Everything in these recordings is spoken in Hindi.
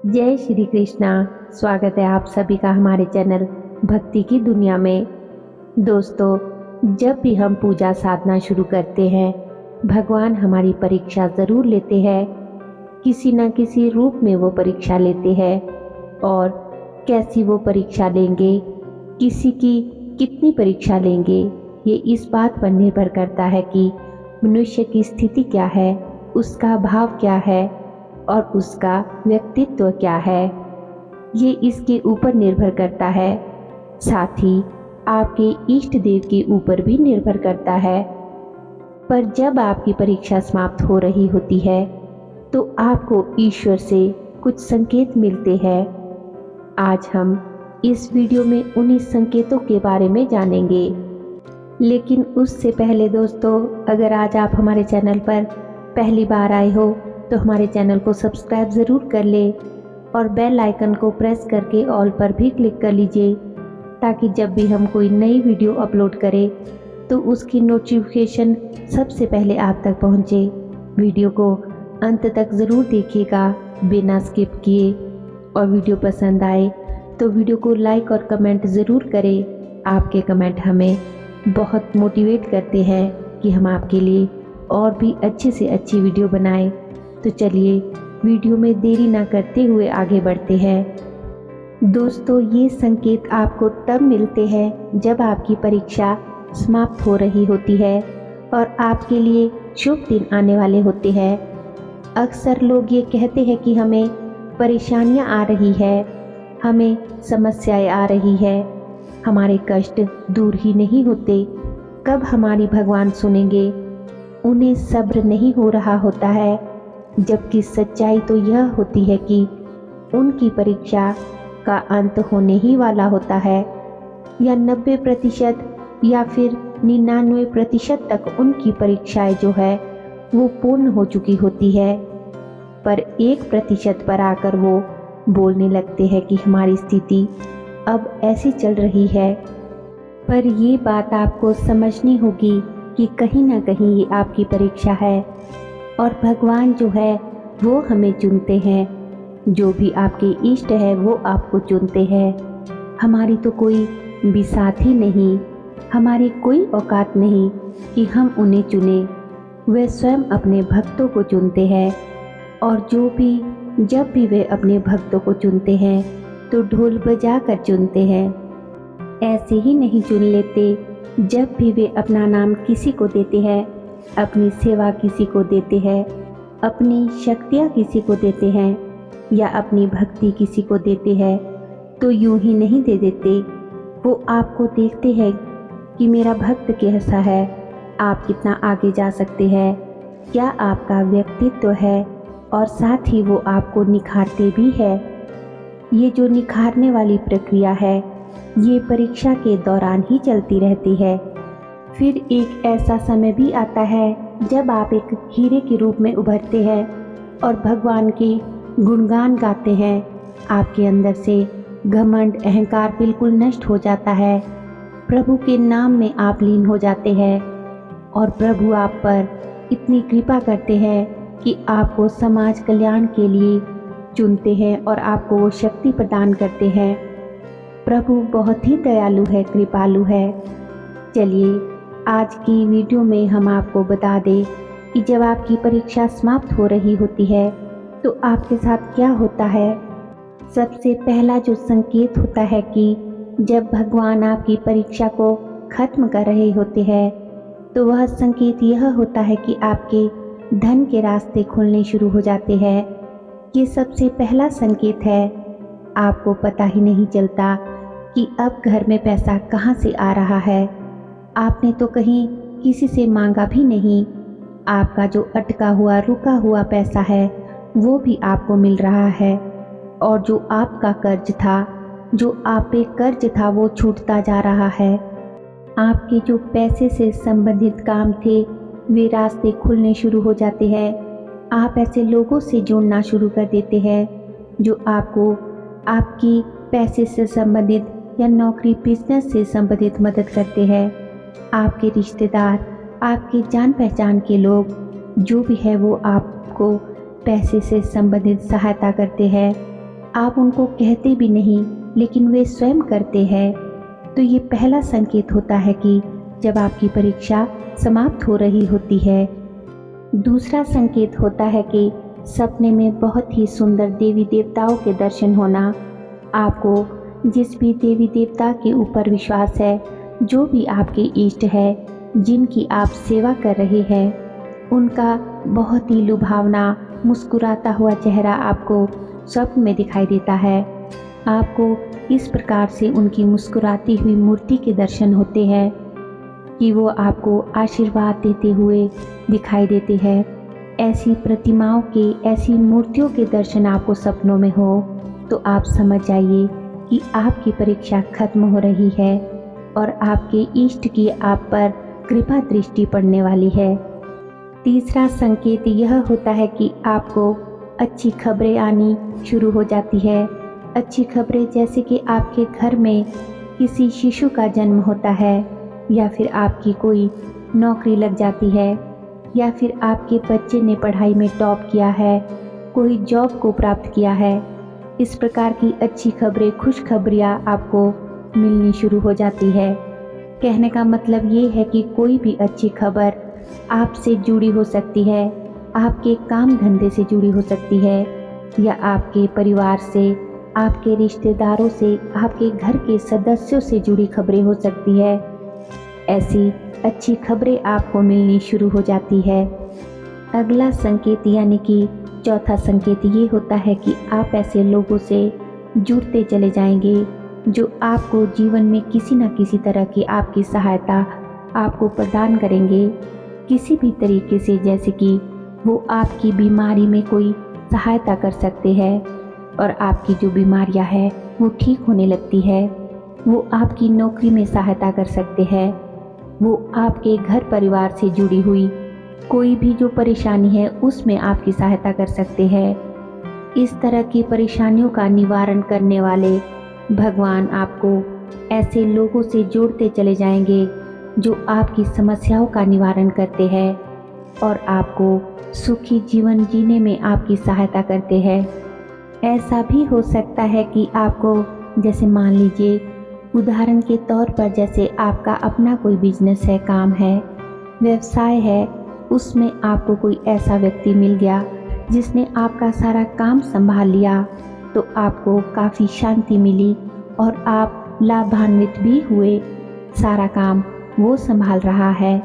जय श्री कृष्णा। स्वागत है आप सभी का हमारे चैनल भक्ति की दुनिया में। दोस्तों, जब भी हम पूजा साधना शुरू करते हैं, भगवान हमारी परीक्षा ज़रूर लेते हैं। किसी न किसी रूप में वो परीक्षा लेते हैं और कैसी वो परीक्षा लेंगे, किसी की कितनी परीक्षा लेंगे, ये इस बात पर निर्भर करता है कि मनुष्य की स्थिति क्या है, उसका भाव क्या है और उसका व्यक्तित्व क्या है, ये इसके ऊपर निर्भर करता है। साथ ही आपके इष्ट देव के ऊपर भी निर्भर करता है। पर जब आपकी परीक्षा समाप्त हो रही होती है तो आपको ईश्वर से कुछ संकेत मिलते हैं। आज हम इस वीडियो में उन्हीं संकेतों के बारे में जानेंगे। लेकिन उससे पहले दोस्तों, अगर आज आप हमारे चैनल पर पहली बार आए हो तो हमारे चैनल को सब्सक्राइब ज़रूर कर ले और बेल आइकन को प्रेस करके ऑल पर भी क्लिक कर लीजिए, ताकि जब भी हम कोई नई वीडियो अपलोड करें तो उसकी नोटिफिकेशन सबसे पहले आप तक पहुंचे। वीडियो को अंत तक ज़रूर देखिएगा बिना स्किप किए, और वीडियो पसंद आए तो वीडियो को लाइक और कमेंट ज़रूर करें। आपके कमेंट हमें बहुत मोटिवेट करते हैं कि हम आपके लिए और भी अच्छी से अच्छी वीडियो बनाएं। तो चलिए वीडियो में देरी ना करते हुए आगे बढ़ते हैं। दोस्तों, ये संकेत आपको तब मिलते हैं जब आपकी परीक्षा समाप्त हो रही होती है और आपके लिए शुभ दिन आने वाले होते हैं। अक्सर लोग ये कहते हैं कि हमें परेशानियां आ रही है, हमें समस्याएं आ रही है, हमारे कष्ट दूर ही नहीं होते, कब हमारी भगवान सुनेंगे। उन्हें सब्र नहीं हो रहा होता है, जबकि सच्चाई तो यह होती है कि उनकी परीक्षा का अंत होने ही वाला होता है, या 90% या फिर 99% तक उनकी परीक्षाएं जो है वो पूर्ण हो चुकी होती है। पर 1% पर आकर वो बोलने लगते हैं कि हमारी स्थिति अब ऐसी चल रही है। पर ये बात आपको समझनी होगी कि कहीं ना कहीं ये आपकी परीक्षा है, और भगवान जो है वो हमें चुनते हैं। जो भी आपके इष्ट है वो आपको चुनते हैं। हमारी तो कोई भी साथी नहीं, हमारी कोई औकात नहीं कि हम उन्हें चुने। वे स्वयं अपने भक्तों को चुनते हैं, और जब भी वे अपने भक्तों को चुनते हैं तो ढोल बजा कर चुनते हैं। ऐसे ही नहीं चुन लेते। जब भी वे अपना नाम किसी को देते हैं, अपनी सेवा किसी को देते हैं, अपनी शक्तियाँ किसी को देते हैं, या अपनी भक्ति किसी को देते हैं, तो यूं ही नहीं दे देते। वो आपको देखते हैं कि मेरा भक्त कैसा है, आप कितना आगे जा सकते हैं, क्या आपका व्यक्तित्व है, और साथ ही वो आपको निखारते भी है। ये जो निखारने वाली प्रक्रिया है ये परीक्षा के दौरान ही चलती रहती है। फिर एक ऐसा समय भी आता है जब आप एक हीरे के रूप में उभरते हैं और भगवान के गुणगान गाते हैं। आपके अंदर से घमंड अहंकार बिल्कुल नष्ट हो जाता है। प्रभु के नाम में आप लीन हो जाते हैं, और प्रभु आप पर इतनी कृपा करते हैं कि आपको समाज कल्याण के लिए चुनते हैं और आपको वो शक्ति प्रदान करते हैं। प्रभु बहुत ही दयालु है, कृपालु है। चलिए आज की वीडियो में हम आपको बता दें कि जब आपकी परीक्षा समाप्त हो रही होती है तो आपके साथ क्या होता है। सबसे पहला जो संकेत होता है कि जब भगवान आपकी परीक्षा को खत्म कर रहे होते हैं तो वह संकेत यह होता है कि आपके धन के रास्ते खुलने शुरू हो जाते हैं। ये सबसे पहला संकेत है। आपको पता ही नहीं चलता कि अब घर में पैसा कहाँ से आ रहा है। आपने तो कहीं किसी से मांगा भी नहीं। आपका जो अटका हुआ रुका हुआ पैसा है वो भी आपको मिल रहा है, और जो आपका कर्ज था, जो आप पे कर्ज था, वो छूटता जा रहा है। आपके जो पैसे से संबंधित काम थे वे रास्ते खुलने शुरू हो जाते हैं। आप ऐसे लोगों से जुड़ना शुरू कर देते हैं जो आपको आपकी पैसे से संबंधित या नौकरी बिजनेस से संबंधित मदद करते हैं। आपके रिश्तेदार, आपके जान पहचान के लोग जो भी है वो आपको पैसे से संबंधित सहायता करते हैं। आप उनको कहते भी नहीं लेकिन वे स्वयं करते हैं, तो ये पहला संकेत होता है कि जब आपकी परीक्षा समाप्त हो रही होती है। दूसरा संकेत होता है कि सपने में बहुत ही सुंदर देवी देवताओं के दर्शन होना। आपको जिस भी देवी देवता के ऊपर विश्वास है, जो भी आपके इष्ट है, जिनकी आप सेवा कर रहे हैं, उनका बहुत ही लुभावना मुस्कुराता हुआ चेहरा आपको स्वप्न में दिखाई देता है। आपको इस प्रकार से उनकी मुस्कुराती हुई मूर्ति के दर्शन होते हैं कि वो आपको आशीर्वाद देते हुए दिखाई देते हैं। ऐसी प्रतिमाओं के, ऐसी मूर्तियों के दर्शन आपको सपनों में हो तो आप समझ जाइए कि आपकी परीक्षा खत्म हो रही है और आपके इष्ट की आप पर कृपा दृष्टि पड़ने वाली है। तीसरा संकेत यह होता है कि आपको अच्छी खबरें आनी शुरू हो जाती है। अच्छी खबरें जैसे कि आपके घर में किसी शिशु का जन्म होता है, या फिर आपकी कोई नौकरी लग जाती है, या फिर आपके बच्चे ने पढ़ाई में टॉप किया है, कोई जॉब को प्राप्त किया है। इस प्रकार की अच्छी खबरें, खुशखबरियाँ आपको मिलनी शुरू हो जाती है। कहने का मतलब ये है कि कोई भी अच्छी खबर आपसे जुड़ी हो सकती है, आपके काम धंधे से जुड़ी हो सकती है, या आपके परिवार से, आपके रिश्तेदारों से, आपके घर के सदस्यों से जुड़ी खबरें हो सकती है। ऐसी अच्छी खबरें आपको मिलनी शुरू हो जाती है। अगला संकेत यानी कि चौथा संकेत ये होता है कि आप ऐसे लोगों से जुड़ते चले जाएंगे जो आपको जीवन में किसी न किसी तरह की आपकी सहायता आपको प्रदान करेंगे, किसी भी तरीके से। जैसे कि वो आपकी बीमारी में कोई सहायता कर सकते हैं और आपकी जो बीमारियां हैं वो ठीक होने लगती है। वो आपकी नौकरी में सहायता कर सकते हैं। वो आपके घर परिवार से जुड़ी हुई कोई भी जो परेशानी है उसमें आपकी सहायता कर सकते हैं। इस तरह की परेशानियों का निवारण करने वाले भगवान आपको ऐसे लोगों से जोड़ते चले जाएंगे जो आपकी समस्याओं का निवारण करते हैं और आपको सुखी जीवन जीने में आपकी सहायता करते हैं। ऐसा भी हो सकता है कि आपको, जैसे मान लीजिए उदाहरण के तौर पर, जैसे आपका अपना कोई बिजनेस है, काम है, व्यवसाय है, उसमें आपको कोई ऐसा व्यक्ति मिल गया जिसने आपका सारा काम संभाल लिया, तो आपको काफ़ी शांति मिली और आप लाभान्वित भी हुए। सारा काम वो संभाल रहा है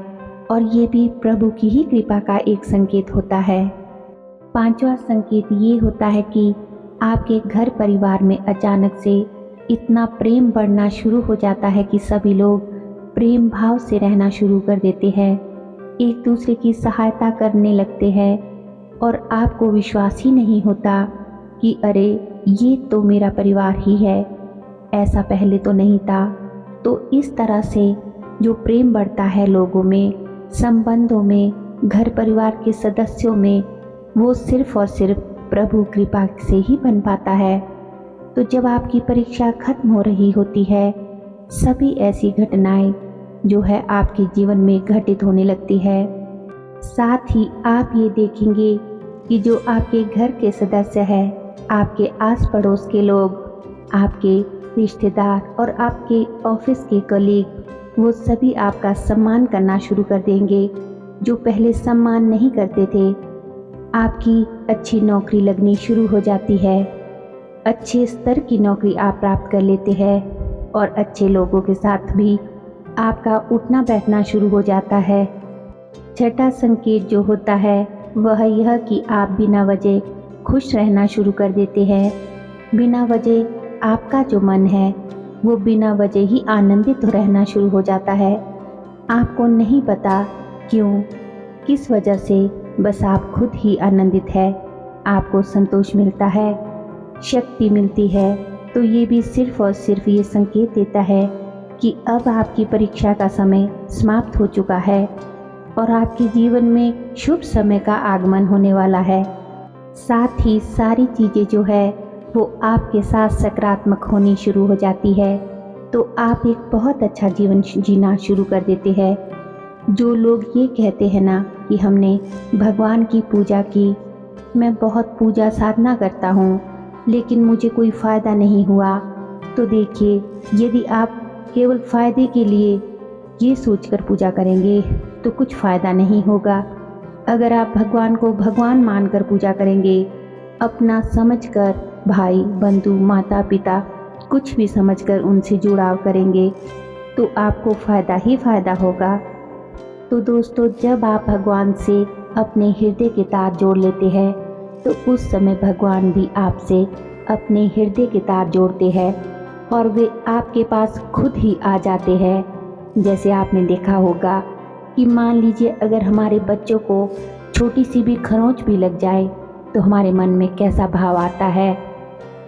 और ये भी प्रभु की ही कृपा का एक संकेत होता है। पांचवा संकेत ये होता है कि आपके घर परिवार में अचानक से इतना प्रेम बढ़ना शुरू हो जाता है कि सभी लोग प्रेम भाव से रहना शुरू कर देते हैं, एक दूसरे की सहायता करने लगते हैं और आपको विश्वास ही नहीं होता कि अरे ये तो मेरा परिवार ही है, ऐसा पहले तो नहीं था। तो इस तरह से जो प्रेम बढ़ता है लोगों में, संबंधों में, घर परिवार के सदस्यों में, वो सिर्फ और सिर्फ प्रभु कृपा से ही बन पाता है। तो जब आपकी परीक्षा खत्म हो रही होती है, सभी ऐसी घटनाएं जो है आपके जीवन में घटित होने लगती है। साथ ही आप ये देखेंगे कि जो आपके घर के सदस्य हैं, आपके आस पड़ोस के लोग, आपके रिश्तेदार और आपके ऑफिस के कलीग, वो सभी आपका सम्मान करना शुरू कर देंगे, जो पहले सम्मान नहीं करते थे। आपकी अच्छी नौकरी लगनी शुरू हो जाती है, अच्छे स्तर की नौकरी आप प्राप्त कर लेते हैं और अच्छे लोगों के साथ भी आपका उठना बैठना शुरू हो जाता है। छठा संकेत जो होता है वह यह कि आप बिना वजह खुश रहना शुरू कर देते हैं। बिना वजह आपका जो मन है वो बिना वजह ही आनंदित रहना शुरू हो जाता है। आपको नहीं पता क्यों, किस वजह से, बस आप खुद ही आनंदित है, आपको संतोष मिलता है, शक्ति मिलती है। तो ये भी सिर्फ और सिर्फ ये संकेत देता है कि अब आपकी परीक्षा का समय समाप्त हो चुका है और आपके जीवन में शुभ समय का आगमन होने वाला है। साथ ही सारी चीज़ें जो है वो आपके साथ सकारात्मक होनी शुरू हो जाती है, तो आप एक बहुत अच्छा जीवन जीना शुरू कर देते हैं। जो लोग ये कहते हैं ना कि हमने भगवान की पूजा की, मैं बहुत पूजा साधना करता हूँ लेकिन मुझे कोई फ़ायदा नहीं हुआ। तो देखिए, यदि आप केवल फ़ायदे के लिए ये सोचकर पूजा करेंगे तो कुछ फ़ायदा नहीं होगा। अगर आप भगवान को भगवान मानकर पूजा करेंगे, अपना समझकर, भाई बंधु माता पिता कुछ भी समझकर उनसे जुड़ाव करेंगे तो आपको फ़ायदा ही फ़ायदा होगा। तो दोस्तों, जब आप भगवान से अपने हृदय के तार जोड़ लेते हैं तो उस समय भगवान भी आपसे अपने हृदय के तार जोड़ते हैं और वे आपके पास खुद ही आ जाते हैं। जैसे आपने देखा होगा कि मान लीजिए अगर हमारे बच्चों को छोटी सी भी खरोंच भी लग जाए तो हमारे मन में कैसा भाव आता है।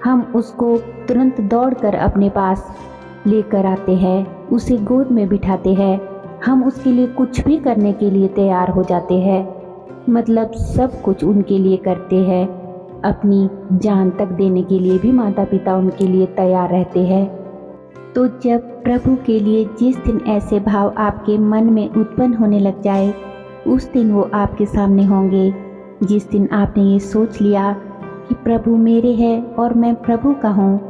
हम उसको तुरंत दौड़कर अपने पास लेकर आते हैं, उसे गोद में बिठाते हैं, हम उसके लिए कुछ भी करने के लिए तैयार हो जाते हैं। मतलब सब कुछ उनके लिए करते हैं, अपनी जान तक देने के लिए भी माता पिता उनके लिए तैयार रहते हैं। तो जब प्रभु के लिए जिस दिन ऐसे भाव आपके मन में उत्पन्न होने लग जाए, उस दिन वो आपके सामने होंगे। जिस दिन आपने ये सोच लिया कि प्रभु मेरे हैं और मैं प्रभु का हूँ,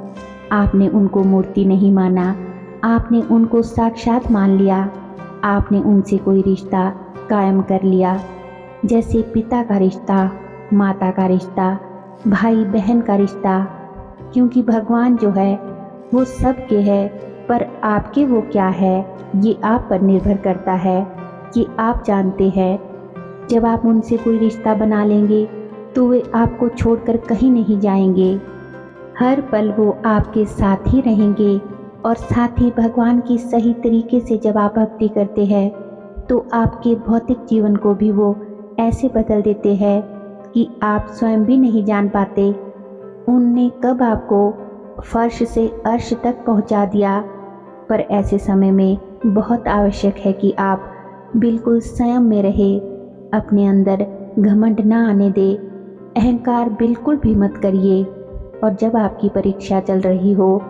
आपने उनको मूर्ति नहीं माना, आपने उनको साक्षात मान लिया, आपने उनसे कोई रिश्ता कायम कर लिया, जैसे पिता का रिश्ता, माता का रिश्ता, भाई बहन का रिश्ता। क्योंकि भगवान जो है वो सबके है, पर आपके वो क्या है ये आप पर निर्भर करता है कि आप जानते हैं। जब आप उनसे कोई रिश्ता बना लेंगे तो वे आपको छोड़कर कहीं नहीं जाएंगे, हर पल वो आपके साथ ही रहेंगे। और साथ ही भगवान की सही तरीके से जब आप भक्ति करते हैं तो आपके भौतिक जीवन को भी वो ऐसे बदल देते हैं कि आप स्वयं भी नहीं जान पाते उनने कब आपको फर्श से अर्श तक पहुंचा दिया। पर ऐसे समय में बहुत आवश्यक है कि आप बिल्कुल संयम में रहे, अपने अंदर घमंड ना आने दे, अहंकार बिल्कुल भी मत करिए। और जब आपकी परीक्षा चल रही हो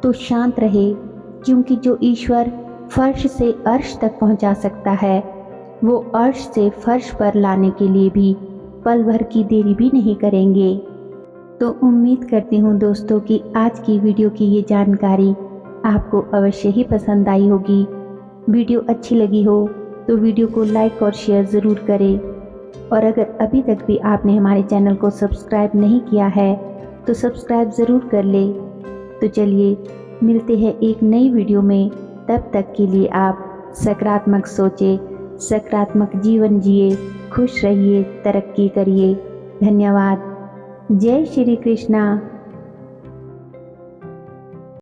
तो शांत रहे, क्योंकि जो ईश्वर फर्श से अर्श तक पहुंचा सकता है वो अर्श से फर्श पर लाने के लिए भी पल भर की देरी भी नहीं करेंगे। तो उम्मीद करती हूँ दोस्तों कि आज की वीडियो की ये जानकारी आपको अवश्य ही पसंद आई होगी। वीडियो अच्छी लगी हो तो वीडियो को लाइक और शेयर ज़रूर करें। और अगर अभी तक भी आपने हमारे चैनल को सब्सक्राइब नहीं किया है तो सब्सक्राइब ज़रूर कर ले। तो चलिए मिलते हैं एक नई वीडियो में, तब तक के लिए आप सकारात्मक सोचें, सकारात्मक जीवन जिए, खुश रहिए, तरक्की करिए। धन्यवाद। जय श्री कृष्णा।